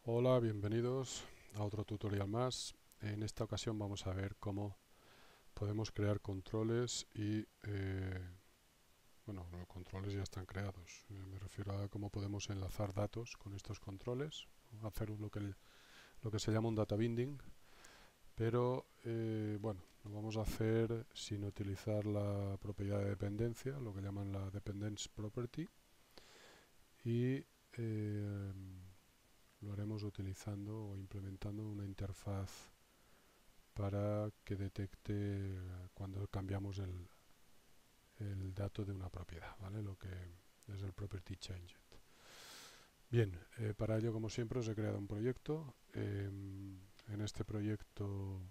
Hola, bienvenidos a otro tutorial más. En esta ocasión vamos a ver cómo podemos crear controles y, bueno, los controles ya están creados. Me refiero a cómo podemos enlazar datos con estos controles, hacer lo que se llama un data binding, pero bueno, lo vamos a hacer sin utilizar la propiedad de dependencia, lo que llaman la dependence property, y lo haremos utilizando o implementando una interfaz para que detecte cuando cambiamos el dato de una propiedad, ¿vale? Lo que es el property changed. Bien, para ello, como siempre, os he creado un proyecto. En este proyecto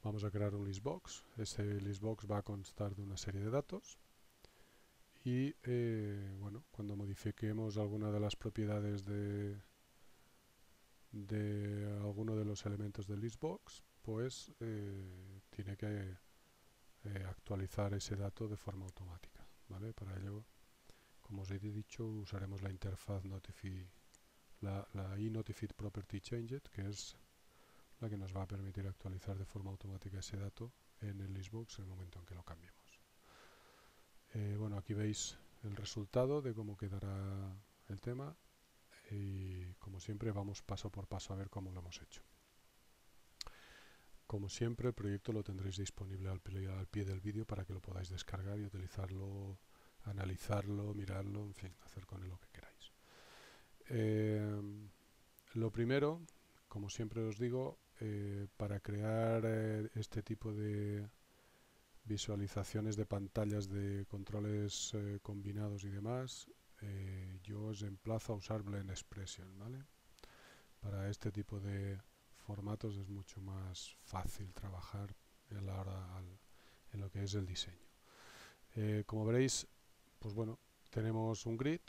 vamos a crear un listbox. Ese listbox va a constar de una serie de datos y, bueno, cuando modifiquemos alguna de las propiedades de alguno de los elementos del listbox, pues tiene que actualizar ese dato de forma automática, ¿vale? Para ello, como os he dicho, usaremos la interfaz la iNotify Property Changed, que es la que nos va a permitir actualizar de forma automática ese dato en el listbox en el momento en que lo cambiemos. Bueno, aquí veis el resultado de cómo quedará el tema y, como siempre, vamos paso por paso a ver cómo lo hemos hecho. Como siempre, el proyecto lo tendréis disponible al pie del vídeo para que lo podáis descargar y utilizarlo, analizarlo, mirarlo, en fin, hacer con él lo que queráis. Lo primero, como siempre os digo, para crear este tipo de visualizaciones de pantallas de controles combinados y demás, yo os emplazo a usar Blend Expression, ¿vale? Para este tipo de formatos es mucho más fácil trabajar en lo que es el diseño. Como veréis, pues bueno, tenemos un grid,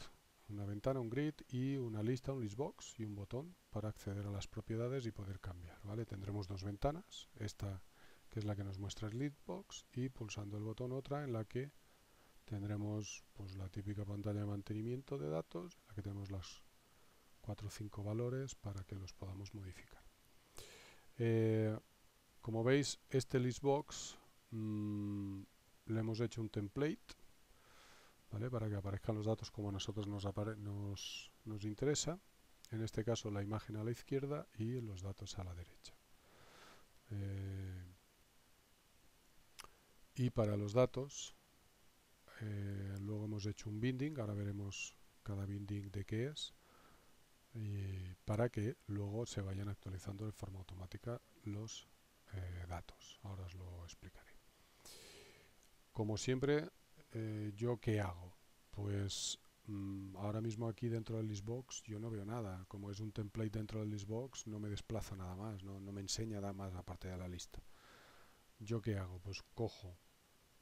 una ventana, un grid y una lista, un listbox y un botón para acceder a las propiedades y poder cambiar, ¿vale? Tendremos dos ventanas, esta que es la que nos muestra el listbox y pulsando el botón otra en la que tendremos pues la típica pantalla de mantenimiento de datos, en la que tenemos las 4 o 5 valores para que los podamos modificar. Como veis, este listbox le hemos hecho un template, ¿vale? Para que aparezcan los datos como a nosotros nos interesa. En este caso, la imagen a la izquierda y los datos a la derecha. Y para los datos, luego hemos hecho un binding, ahora veremos cada binding de qué es, para que luego se vayan actualizando de forma automática los datos. Ahora os lo explicaré. Como siempre, ¿yo qué hago? Pues ahora mismo aquí dentro del listbox yo no veo nada. Como es un template dentro del listbox, no me desplaza nada más, no me enseña nada más aparte de la lista. ¿Yo qué hago? Pues cojo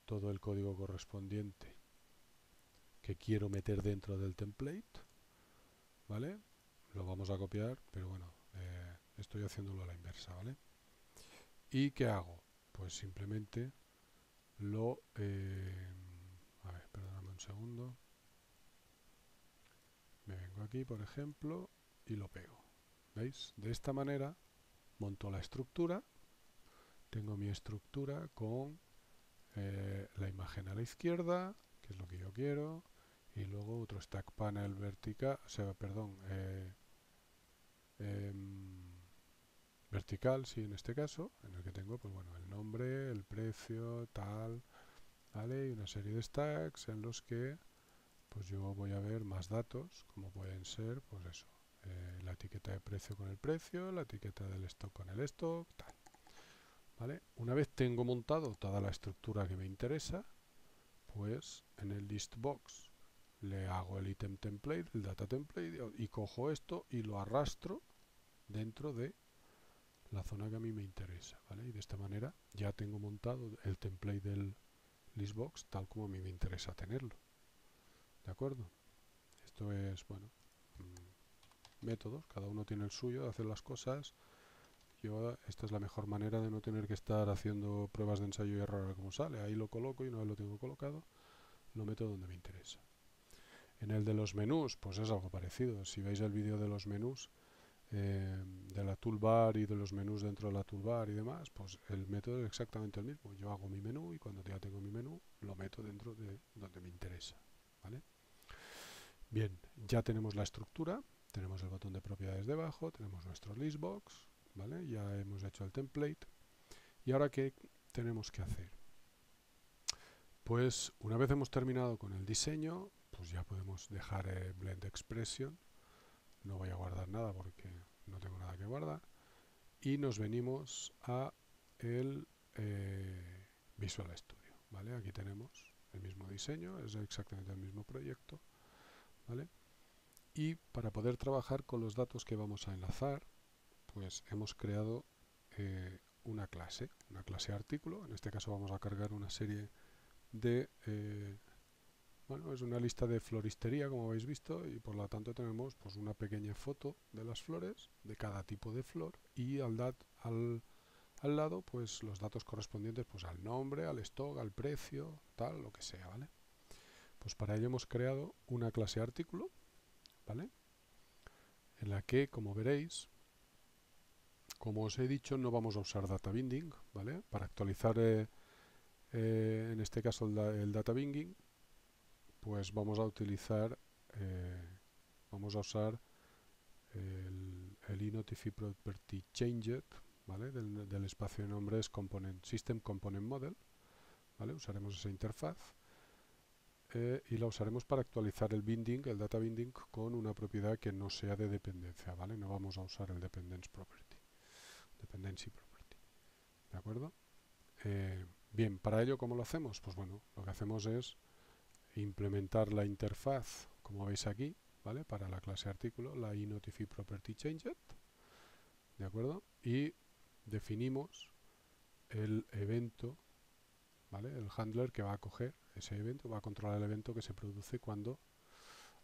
todo el código correspondiente que quiero meter dentro del template, ¿vale? Lo vamos a copiar, pero bueno, estoy haciéndolo a la inversa, ¿vale? ¿Y qué hago? Pues simplemente a ver, perdóname un segundo. Me vengo aquí, por ejemplo, y lo pego. ¿Veis? De esta manera monto la estructura. Tengo mi estructura con la imagen a la izquierda, que es lo que yo quiero, y luego otro stack panel vertical, o sea, perdón, vertical, sí, en este caso, en el que tengo, pues bueno, el nombre, el precio, tal, ¿vale? Y una serie de stacks en los que pues yo voy a ver más datos, como pueden ser, pues eso, la etiqueta de precio con el precio, la etiqueta del stock con el stock, tal, ¿vale? Una vez tengo montado toda la estructura que me interesa, pues en el list box le hago el item template, el data template, y cojo esto y lo arrastro dentro de la zona que a mí me interesa, ¿vale? Y de esta manera ya tengo montado el template del listbox tal como a mí me interesa tenerlo, ¿de acuerdo? Esto es, bueno, métodos, cada uno tiene el suyo de hacer las cosas. Esta es la mejor manera de no tener que estar haciendo pruebas de ensayo y error a ver cómo sale. Ahí lo coloco y una vez lo tengo colocado, lo meto donde me interesa. En el de los menús, pues es algo parecido. Si veis el vídeo de los menús, de la toolbar y de los menús dentro de la toolbar y demás, pues el método es exactamente el mismo. Yo hago mi menú y cuando ya tengo mi menú lo meto dentro de donde me interesa, ¿vale? Bien, ya tenemos la estructura, tenemos el botón de propiedades debajo, tenemos nuestro listbox, ¿vale? Ya hemos hecho el template. ¿Y ahora qué tenemos que hacer? Pues una vez hemos terminado con el diseño, pues ya podemos dejar Blend Expression. No voy a guardar nada porque no tengo nada que guardar. Y nos venimos a el Visual Studio, ¿vale? Aquí tenemos el mismo diseño, es exactamente el mismo proyecto, ¿vale? Y para poder trabajar con los datos que vamos a enlazar, pues hemos creado una clase artículo. En este caso vamos a cargar una serie de bueno, es una lista de floristería, como habéis visto, y por lo tanto tenemos pues una pequeña foto de las flores, de cada tipo de flor, y al lado pues los datos correspondientes pues al nombre, al stock, al precio, tal, lo que sea, ¿vale? Pues para ello hemos creado una clase artículo, ¿vale? En la que, como veréis, como os he dicho, no vamos a usar data binding, ¿vale? Para actualizar en este caso el data binding, pues vamos a utilizar usar el inotify property changed, ¿vale? Del espacio de nombres system component model, ¿vale? Usaremos esa interfaz y la usaremos para actualizar el binding, el data binding, con una propiedad que no sea de dependencia, ¿vale? No vamos a usar el dependency property, ¿de acuerdo? Bien, para ello, ¿cómo lo hacemos? Pues bueno, lo que hacemos es implementar la interfaz, como veis aquí, ¿vale? Para la clase artículo, la inotify property changed, ¿de acuerdo? Y definimos el evento, ¿vale? El handler que va a coger ese evento, va a controlar el evento que se produce cuando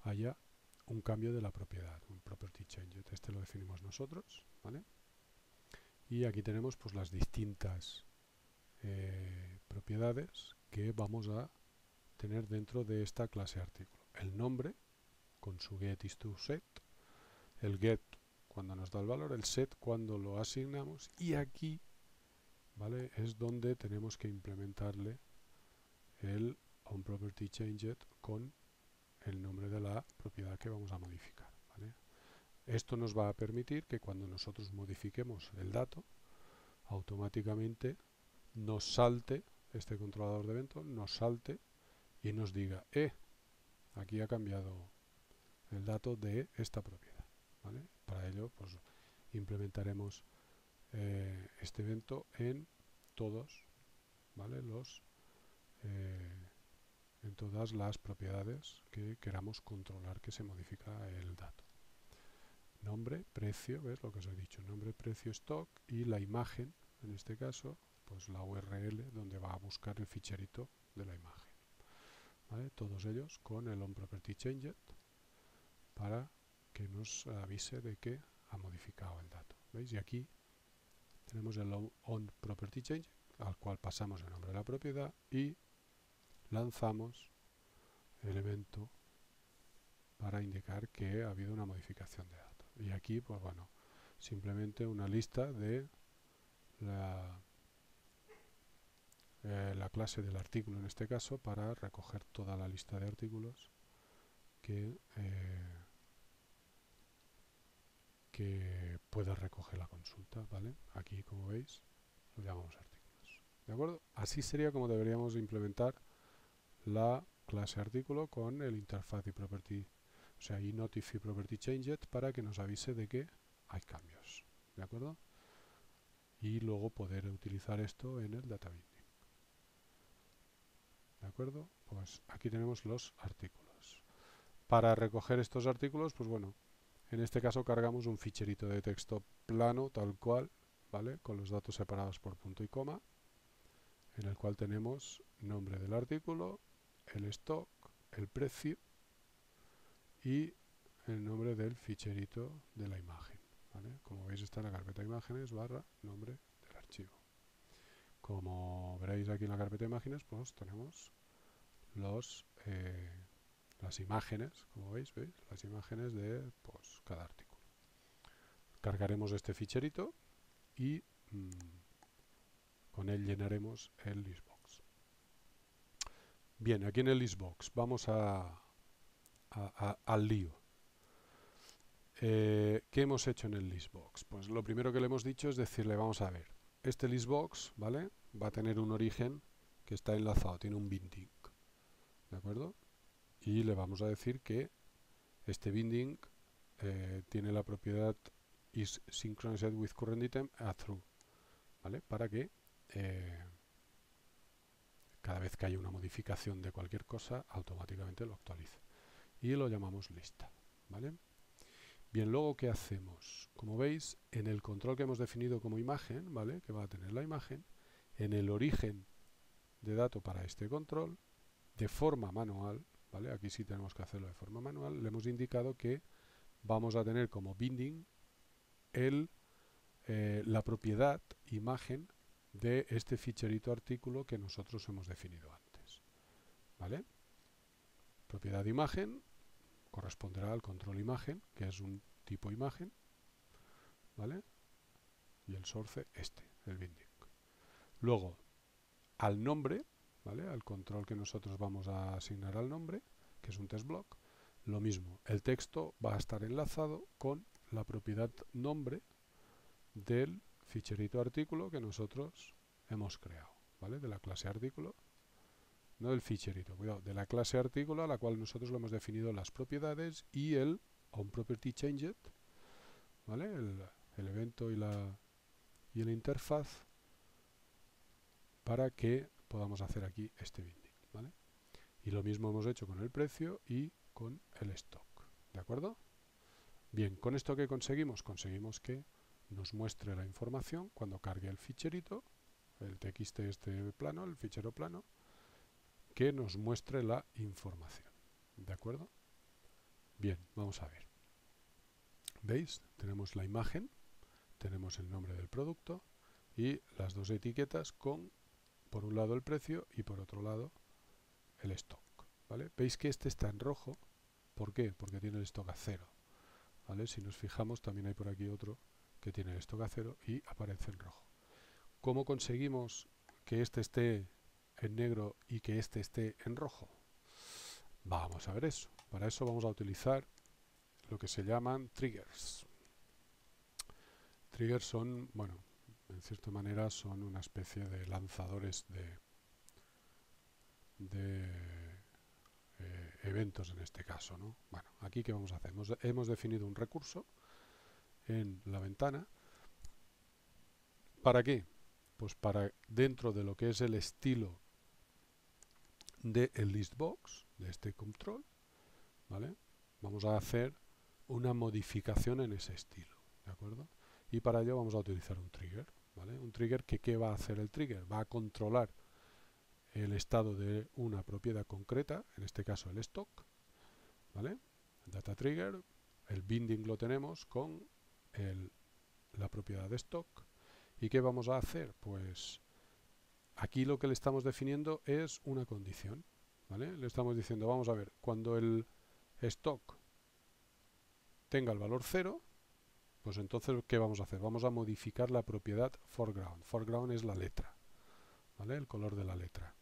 haya un cambio de la propiedad, un property changed. Este lo definimos nosotros, ¿vale? Y aquí tenemos pues las distintas propiedades que vamos a tener dentro de esta clase artículo. El nombre con su getIsToSet, el get cuando nos da el valor, el set cuando lo asignamos, y aquí, ¿vale? Es donde tenemos que implementarle el onPropertyChanged con el nombre de la propiedad que vamos a modificar, ¿vale? Esto nos va a permitir que cuando nosotros modifiquemos el dato, automáticamente nos salte, este controlador de eventos nos salte y nos diga, aquí ha cambiado el dato de esta propiedad, ¿vale? Para ello, pues implementaremos este evento en todos, ¿vale? En todas las propiedades que queramos controlar que se modifica el dato. Nombre, precio, ¿ves lo que os he dicho? Nombre, precio, stock, y la imagen, en este caso, pues la URL donde va a buscar el ficherito de la imagen, ¿vale? Todos ellos con el onPropertyChanged para que nos avise de que ha modificado el dato, ¿veis? Y aquí tenemos el onPropertyChanged al cual pasamos el nombre de la propiedad y lanzamos el evento para indicar que ha habido una modificación de datos. Y aquí, pues bueno, simplemente una lista de la clase del artículo en este caso para recoger toda la lista de artículos que pueda recoger la consulta, ¿vale? Aquí, como veis, lo llamamos artículos, ¿de acuerdo? Así sería como deberíamos implementar la clase artículo con el interfaz y property, o sea, inotify property changed para que nos avise de que hay cambios, ¿de acuerdo? Y luego poder utilizar esto en el data binding, ¿de acuerdo? Pues aquí tenemos los artículos. Para recoger estos artículos, pues bueno, en este caso cargamos un ficherito de texto plano, tal cual, ¿vale? Con los datos separados por punto y coma, en el cual tenemos nombre del artículo, el stock, el precio y el nombre del ficherito de la imagen, ¿vale? Como veis está en la carpeta imágenes barra nombre del archivo. Como veréis aquí en la carpeta imágenes, pues tenemos las imágenes, como veis, las imágenes de pues, cada artículo. cargaremos este ficherito y con él llenaremos el listbox. Bien, aquí en el listbox vamos al lío. ¿Qué hemos hecho en el listbox? Pues lo primero que le hemos dicho es decirle, vamos a ver, este listbox, ¿vale?, va a tener un origen que está enlazado, tiene un binding, ¿de acuerdo? Y le vamos a decir que este binding tiene la propiedad is synchronized with current item a true, ¿vale? Para que cada vez que haya una modificación de cualquier cosa, automáticamente lo actualice. Y lo llamamos lista, ¿vale? Bien, luego, ¿qué hacemos? Como veis, en el control que hemos definido como imagen, ¿vale?, que va a tener la imagen, en el origen de dato para este control, de forma manual, ¿vale?, aquí sí tenemos que hacerlo de forma manual, le hemos indicado que vamos a tener como binding la propiedad imagen de este ficherito artículo que nosotros hemos definido antes, ¿vale? Propiedad imagen corresponderá al control imagen, que es un tipo imagen, ¿vale? Y el source el binding. Luego, al nombre, ¿vale?, al control que nosotros vamos a asignar al nombre, que es un test block, lo mismo, el texto va a estar enlazado con la propiedad nombre del ficherito artículo que nosotros hemos creado, ¿vale?, de la clase artículo, no del ficherito, cuidado, de la clase artículo a la cual nosotros lo hemos definido las propiedades y el onPropertyChanged, ¿vale?, el evento y la interfaz para que podamos hacer aquí este binding, ¿vale? Y lo mismo hemos hecho con el precio y con el stock, ¿de acuerdo? Bien, ¿con esto qué conseguimos? Conseguimos que nos muestre la información cuando cargue el ficherito, el txt este plano, el fichero plano, que nos muestre la información, ¿de acuerdo? Bien, vamos a ver. ¿Veis? Tenemos la imagen, tenemos el nombre del producto y las dos etiquetas con, por un lado, el precio y por otro lado el stock, ¿vale? Veis que este está en rojo. ¿Por qué? Porque tiene el stock a 0, ¿vale? Si nos fijamos, también hay por aquí otro que tiene el stock a 0 y aparece en rojo. ¿Cómo conseguimos que este esté en negro y que este esté en rojo? Vamos a ver eso. Para eso vamos a utilizar lo que se llaman triggers. Triggers son, bueno, en cierta manera son una especie de lanzadores de eventos en este caso, ¿no? Bueno, aquí ¿qué vamos a hacer? Hemos definido un recurso en la ventana. ¿Para qué? Pues para, dentro de lo que es el estilo del listbox, de este control, ¿vale?, vamos a hacer una modificación en ese estilo, ¿de acuerdo? Y para ello vamos a utilizar un trigger, ¿vale? Un trigger que, ¿qué va a hacer el trigger? Va a controlar el estado de una propiedad concreta, en este caso el stock, ¿vale? Data trigger, el binding lo tenemos con la propiedad de stock. ¿Y qué vamos a hacer? Pues aquí lo que le estamos definiendo es una condición, ¿vale? Le estamos diciendo, vamos a ver, cuando el stock tenga el valor 0, pues entonces, ¿qué vamos a hacer? Vamos a modificar la propiedad foreground. Foreground es la letra, ¿vale?, el color de la letra.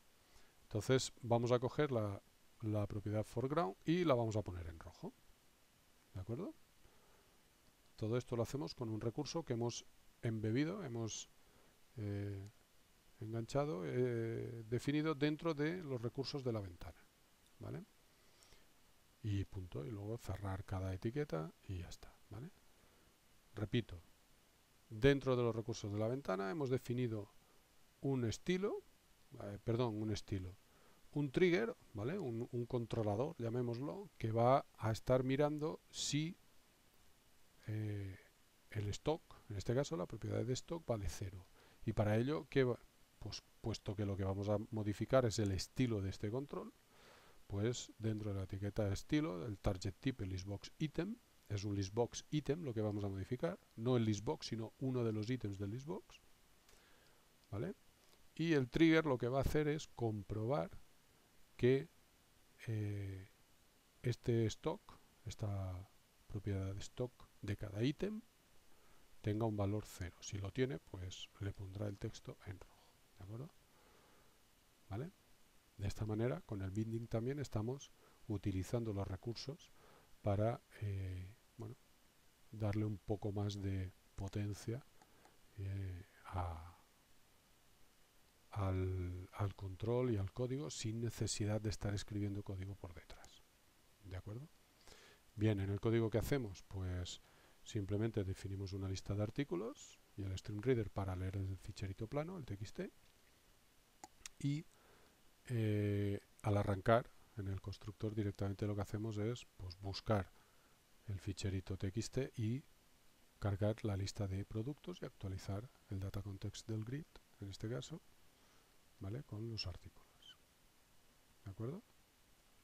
Entonces, vamos a coger la propiedad foreground y la vamos a poner en rojo, ¿de acuerdo? Todo esto lo hacemos con un recurso que hemos embebido, hemos enganchado, definido dentro de los recursos de la ventana, ¿vale? Y punto, y luego cerrar cada etiqueta y ya está, ¿vale? Repito, dentro de los recursos de la ventana hemos definido un estilo, un trigger, ¿vale?, un controlador, llamémoslo, que va a estar mirando si el stock, en este caso la propiedad de stock, vale 0. Y para ello, pues, puesto que lo que vamos a modificar es el estilo de este control, pues dentro de la etiqueta estilo, el target type, el listbox item, es un listbox item lo que vamos a modificar, no el listbox, sino uno de los ítems del listbox, ¿vale? Y el trigger lo que va a hacer es comprobar que este stock, esta propiedad de stock de cada ítem, tenga un valor 0. Si lo tiene, pues le pondrá el texto en rojo. ¿De acuerdo? ¿Vale? De esta manera, con el binding también estamos utilizando los recursos para bueno, darle un poco más de potencia al control y al código sin necesidad de estar escribiendo código por detrás. ¿De acuerdo? Bien, en el código que hacemos, pues simplemente definimos una lista de artículos y el string reader para leer el ficherito plano, el txt, y al arrancar en el constructor directamente lo que hacemos es pues, buscar el ficherito txt y cargar la lista de productos y actualizar el data context del grid, en este caso, ¿vale? Con los artículos. ¿De acuerdo?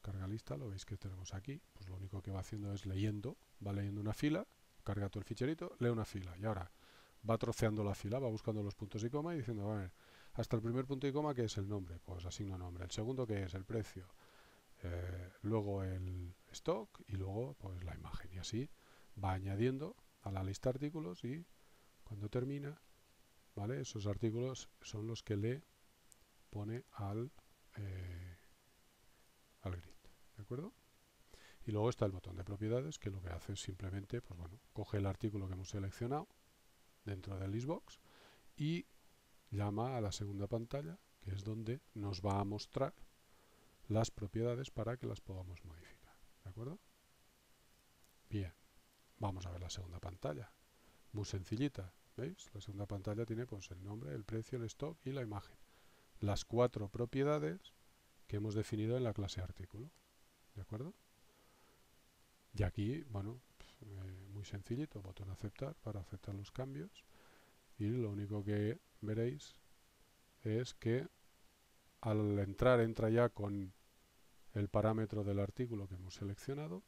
Carga lista, lo veis que tenemos aquí, pues lo único que va haciendo es leyendo, va leyendo una fila, carga todo el ficherito, lee una fila y ahora va troceando la fila, va buscando los puntos y coma y diciendo, a ver, hasta el primer punto y coma, ¿qué es el nombre? Pues asigno nombre. El segundo, ¿qué es? El precio. Luego el stock y luego pues la imagen. Y así va añadiendo a la lista de artículos y cuando termina, ¿vale? Esos artículos son los que le pone al grid. ¿De acuerdo? Y luego está el botón de propiedades, que lo que hace es simplemente, pues bueno, coge el artículo que hemos seleccionado dentro del listbox y llama a la segunda pantalla, que es donde nos va a mostrar las propiedades para que las podamos modificar. ¿De acuerdo? Bien, vamos a ver la segunda pantalla. Muy sencillita, ¿veis? La segunda pantalla tiene pues el nombre, el precio, el stock y la imagen. Las 4 propiedades que hemos definido en la clase artículo. ¿De acuerdo? Y aquí, bueno, muy sencillito, botón aceptar para aceptar los cambios. Y lo único que veréis es que al entrar entra ya con el parámetro del artículo que hemos seleccionado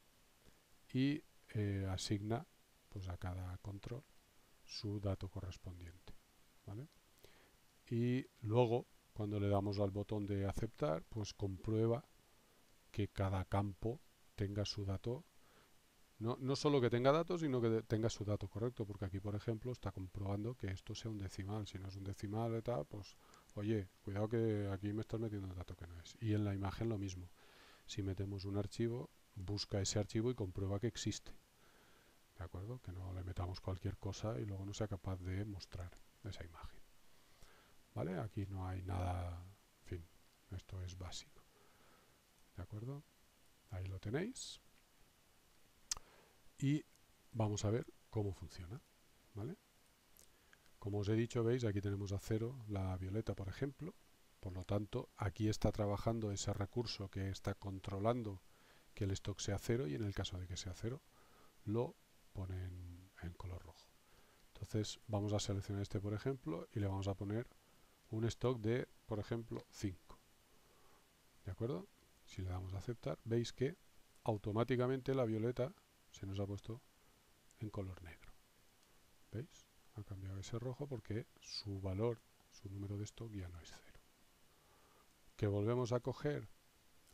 y asigna pues a cada control su dato correspondiente, ¿vale? Y luego cuando le damos al botón de aceptar pues comprueba que cada campo tenga su dato, no solo que tenga datos sino que tenga su dato correcto, porque aquí por ejemplo está comprobando que esto sea un decimal. Si no es un decimal y tal, pues oye, cuidado que aquí me estás metiendo un dato que no es. Y en la imagen lo mismo, si metemos un archivo, busca ese archivo y comprueba que existe. ¿De acuerdo? Que no le metamos cualquier cosa y luego no sea capaz de mostrar esa imagen. ¿Vale? Aquí no hay nada, en fin, esto es básico. ¿De acuerdo? Ahí lo tenéis. Y vamos a ver cómo funciona. ¿Vale? Como os he dicho, veis, aquí tenemos a 0 la violeta, por ejemplo. Por lo tanto, aquí está trabajando ese recurso que está controlando que el stock sea 0 y en el caso de que sea 0, lo pone en color rojo. Entonces vamos a seleccionar este, por ejemplo, y le vamos a poner un stock de, por ejemplo, 5. ¿De acuerdo? Si le damos a aceptar, veis que automáticamente la violeta se nos ha puesto en color negro. ¿Veis? Ha cambiado ese rojo porque su valor, su número de stock ya no es 0. Que volvemos a coger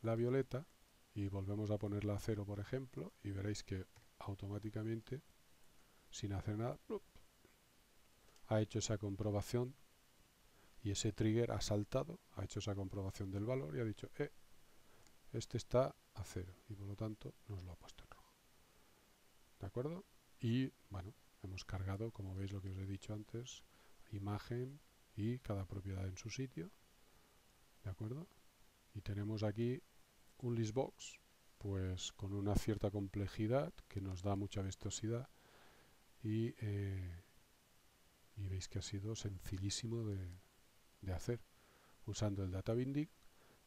la violeta y volvemos a ponerla a 0, por ejemplo, y veréis que automáticamente, sin hacer nada, ¡plup!, ha hecho esa comprobación y ese trigger ha saltado, ha hecho esa comprobación del valor y ha dicho, este está a 0 y por lo tanto nos lo ha puesto en rojo. ¿De acuerdo? Y bueno, hemos cargado, como veis lo que os he dicho antes, imagen y cada propiedad en su sitio. ¿De acuerdo? Y tenemos aquí un listbox pues con una cierta complejidad que nos da mucha vistosidad y veis que ha sido sencillísimo de hacer usando el data binding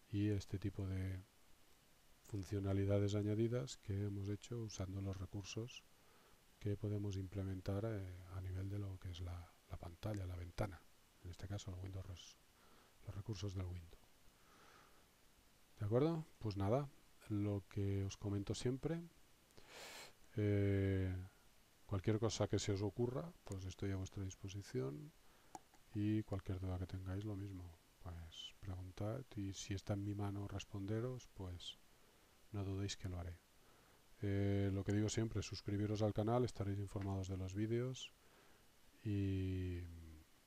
y este tipo de funcionalidades añadidas que hemos hecho usando los recursos que podemos implementar a nivel de lo que es la pantalla, la ventana, en este caso el Windows, los recursos del Windows. ¿De acuerdo? Pues nada, lo que os comento siempre, cualquier cosa que se os ocurra, pues estoy a vuestra disposición y cualquier duda que tengáis lo mismo, pues preguntad y si está en mi mano responderos, pues no dudéis que lo haré. Lo que digo siempre, suscribiros al canal, estaréis informados de los vídeos y,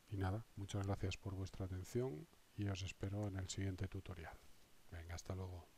y nada, muchas gracias por vuestra atención y os espero en el siguiente tutorial. Venga, hasta luego.